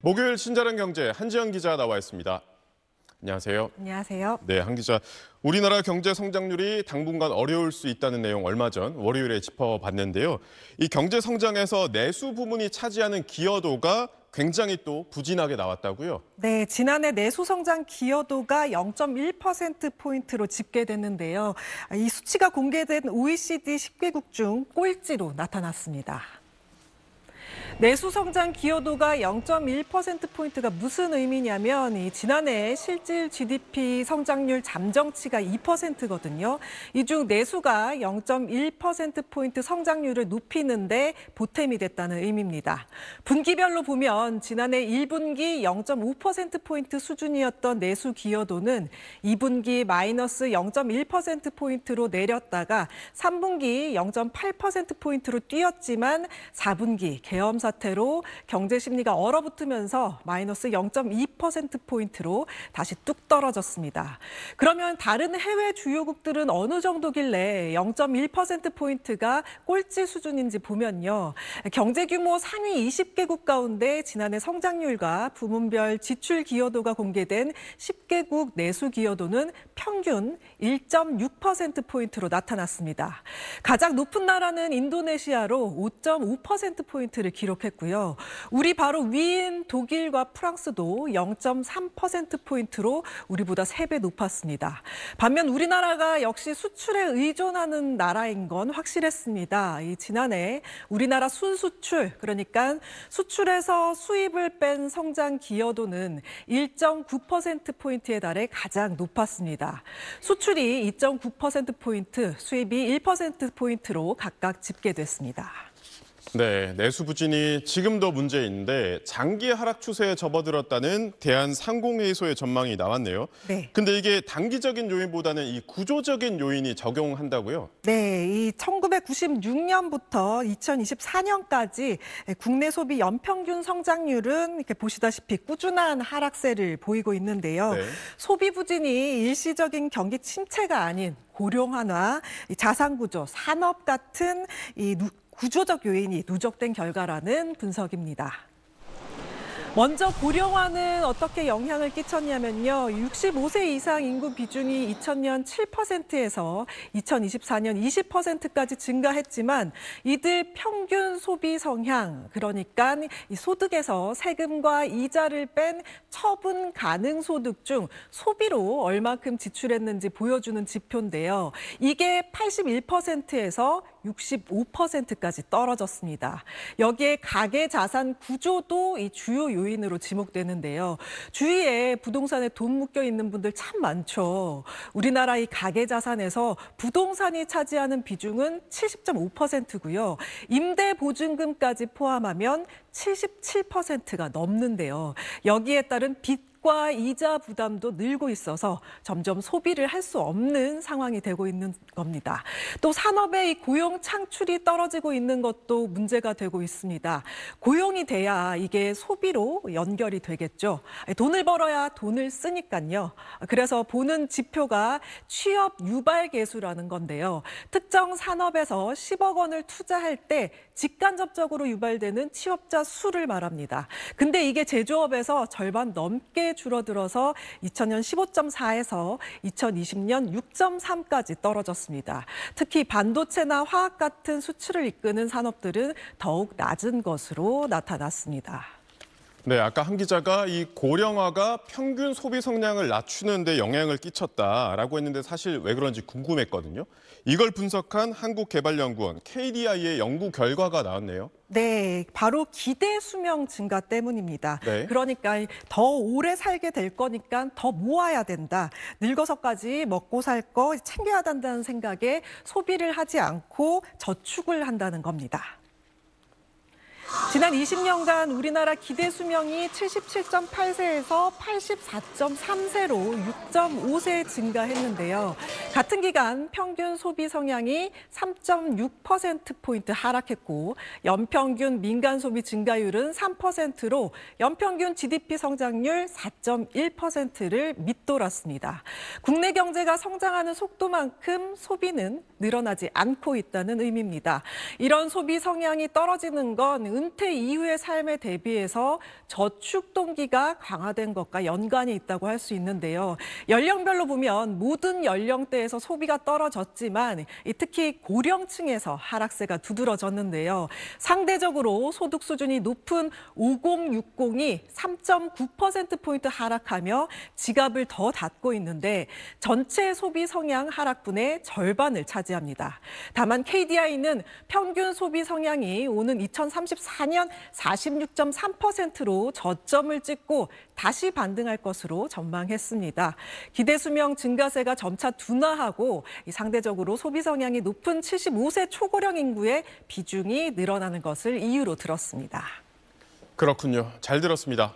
목요일 친절한 경제 한지연 기자 나와 있습니다. 안녕하세요. 안녕하세요. 네, 한 기자. 우리나라 경제 성장률이 당분간 어려울 수 있다는 내용 얼마 전 월요일에 짚어봤는데요. 이 경제 성장에서 내수 부문이 차지하는 기여도가 굉장히 또 부진하게 나왔다고요? 네, 지난해 내수 성장 기여도가 0.1%포인트로 집계됐는데요. 이 수치가 공개된 OECD 10개국 중 꼴찌로 나타났습니다. 내수 성장 기여도가 0.1%포인트가 무슨 의미냐면 지난해 실질 GDP 성장률 잠정치가 2%거든요. 이 중 내수가 0.1%포인트 성장률을 높이는데 보탬이 됐다는 의미입니다. 분기별로 보면 지난해 1분기 0.5%포인트 수준이었던 내수 기여도는 2분기 마이너스 0.1%포인트로 내렸다가 3분기 0.8%포인트로 뛰었지만 4분기 계엄 사태로 경제 심리가 얼어붙으면서 마이너스 0.2%포인트로 다시 뚝 떨어졌습니다. 그러면 다른 해외 주요국들은 어느 정도길래 0.1%포인트가 꼴찌 수준인지 보면요. 경제 규모 상위 20개국 가운데 지난해 성장률과 부문별 지출 기여도가 공개된 10개국 내수 기여도는 평균 1.6%포인트로 나타났습니다. 가장 높은 나라는 인도네시아로 5.5%포인트를 기록했고요. 우리 바로 위인 독일과 프랑스도 0.3%포인트로 우리보다 3배 높았습니다. 반면 우리나라가 역시 수출에 의존하는 나라인 건 확실했습니다. 지난해 우리나라 순수출, 그러니까 수출에서 수입을 뺀 성장 기여도는 1.9%포인트에 달해 가장 높았습니다. 수출이 2.9%포인트, 수입이 1%포인트로 각각 집계됐습니다. 네, 내수 부진이 지금도 문제인데 장기 하락 추세에 접어들었다는 대한상공회의소의 전망이 나왔네요. 네. 근데 이게 단기적인 요인보다는 이 구조적인 요인이 적용한다고요? 네, 이 1996년부터 2024년까지 국내 소비 연평균 성장률은 이렇게 보시다시피 꾸준한 하락세를 보이고 있는데요. 네. 소비 부진이 일시적인 경기 침체가 아닌 고령 완화, 자산 구조, 산업 같은 구조적 요인이 누적된 결과라는 분석입니다. 먼저 고령화는 어떻게 영향을 끼쳤냐면요. 65세 이상 인구 비중이 2000년 7%에서 2024년 20%까지 증가했지만 이들 평균 소비 성향, 그러니까 이 소득에서 세금과 이자를 뺀 처분 가능 소득 중 소비로 얼마큼 지출했는지 보여주는 지표인데요. 이게 81%에서 65%까지 떨어졌습니다. 여기에 가계 자산 구조도 이 주요 요인으로 지목되는데요. 주위에 부동산에 돈 묶여 있는 분들 참 많죠. 우리나라 이 가계 자산에서 부동산이 차지하는 비중은 70.5%고요. 임대 보증금까지 포함하면 77%가 넘는데요. 여기에 따른 빚과 이자 부담도 늘고 있어서 점점 소비를 할 수 없는 상황이 되고 있는 겁니다. 또 산업의 이 고용 창출이 떨어지고 있는 것도 문제가 되고 있습니다. 고용이 돼야 이게 소비로 연결이 되겠죠. 돈을 벌어야 돈을 쓰니까요. 그래서 보는 지표가 취업 유발 계수라는 건데요. 특정 산업에서 10억 원을 투자할 때 직간접적으로 유발되는 취업자 수를 말합니다. 근데 이게 제조업에서 절반 넘게 줄어들어서 2000년 15.4에서 2020년 6.3까지 떨어졌습니다. 특히 반도체나 화학 같은 수출을 이끄는 산업들은 더욱 낮은 것으로 나타났습니다. 네, 아까 한 기자가 이 고령화가 평균 소비 성량을 낮추는 데 영향을 끼쳤다라고 했는데 사실 왜 그런지 궁금했거든요. 이걸 분석한 한국개발연구원 KDI의 연구 결과가 나왔네요. 네, 바로 기대 수명 증가 때문입니다. 네. 그러니까 더 오래 살게 될 거니까 더 모아야 된다. 늙어서까지 먹고 살 거 챙겨야 한다는 생각에 소비를 하지 않고 저축을 한다는 겁니다. 지난 20년간 우리나라 기대 수명이 77.8세에서 84.3세로 6.5세 증가했는데요. 같은 기간 평균 소비 성향이 3.6%포인트 하락했고 연평균 민간 소비 증가율은 3%로 연평균 GDP 성장률 4.1%를 밑돌았습니다. 국내 경제가 성장하는 속도만큼 소비는 늘어나지 않고 있다는 의미입니다. 이런 소비 성향이 떨어지는 건 은퇴 이후의 삶에 대비해서 저축 동기가 강화된 것과 연관이 있다고 할 수 있는데요. 연령별로 보면 모든 연령대에서 소비가 떨어졌지만 특히 고령층에서 하락세가 두드러졌는데요. 상대적으로 소득 수준이 높은 5060이 3.9%포인트 하락하며 지갑을 더 닫고 있는데 전체 소비 성향 하락분의 절반을 차지합니다. 다만 KDI는 평균 소비 성향이 오는 2034년 46.3%로 저점을 찍고 다시 반등할 것으로 전망했습니다. 기대 수명 증가세가 점차 둔화하고 상대적으로 소비 성향이 높은 75세 초고령 인구의 비중이 늘어나는 것을 이유로 들었습니다. 그렇군요. 잘 들었습니다.